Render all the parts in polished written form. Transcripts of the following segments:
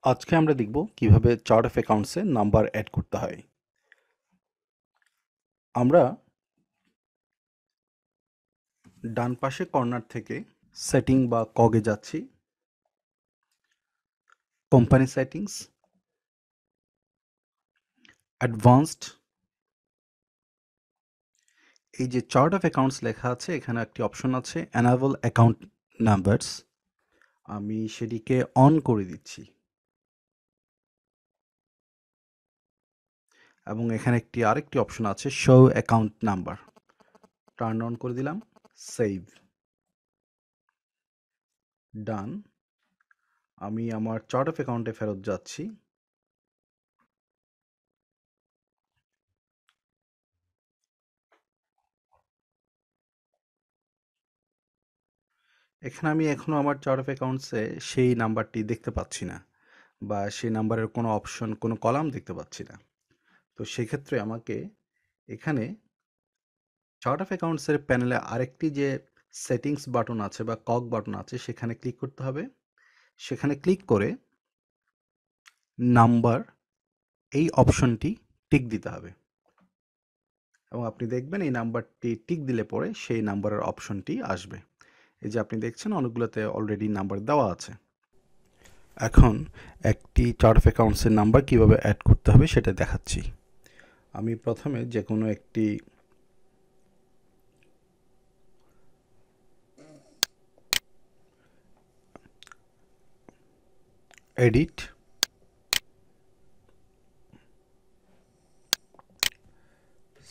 আজকে আমরা দেখব কিভাবে চার্ট অফ অ্যাকাউন্টসে নাম্বার অ্যাড করতে হয়। আমরা ডান পাশে কর্নার থেকে সেটিং বা কগে যাচ্ছি, কোম্পানি সেটিংস, অ্যাডভান্সড, এই যে চার্ট অফ অ্যাকাউন্টস লেখা আছে এখানে একটি অপশন আছে এনাবল অ্যাকাউন্ট নাম্বারস, আমি সেটিকে অন করে দিচ্ছি এবং এখানে আরেকটি অপশন আছে show account number, turn on করে দিলাম, সেভ, ডান। আমি আমার চার্ট অফ অ্যাকাউন্টে ফেরত যাচ্ছি। এখানে আমি এখনো আমার চার্ট অফ অ্যাকাউন্টসে সেই নাম্বারটি দেখতে পাচ্ছি না বা সেই নাম্বারের কোনো অপশন, কোনো কলাম দেখতে পাচ্ছি না। তো সেক্ষেত্রে আমাকে এখানে চার্ট অফ অ্যাকাউন্টসের প্যানেলে আরেকটি যে সেটিংস বাটন আছে বা কক বাটন আছে সেখানে ক্লিক করতে হবে। সেখানে ক্লিক করে নাম্বার এই অপশনটি টিক দিতে হবে এবং আপনি দেখবেন এই নাম্বারটি টিক দিলে পরে সেই নাম্বারের অপশনটি আসবে। এই যে আপনি দেখছেন অনেকগুলোতে অলরেডি নাম্বার দেওয়া আছে। এখন একটি চার্ট অফ অ্যাকাউন্টসের নাম্বার কিভাবে অ্যাড করতে হবে সেটা দেখাচ্ছি। আমি প্রথমে যে কোনো একটি edit,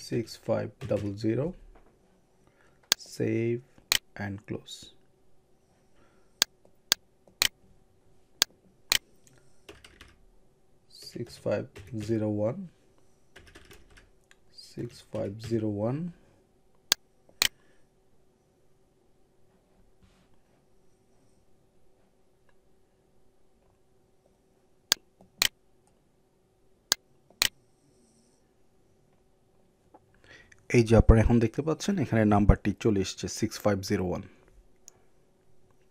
six five double zero, save and close. Six five zero one, six five zero one, এই যে আপনারা এখন দেখতে পাচ্ছেন এখানে নাম্বারটি চলে এসেছে 6501।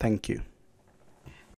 Thank you.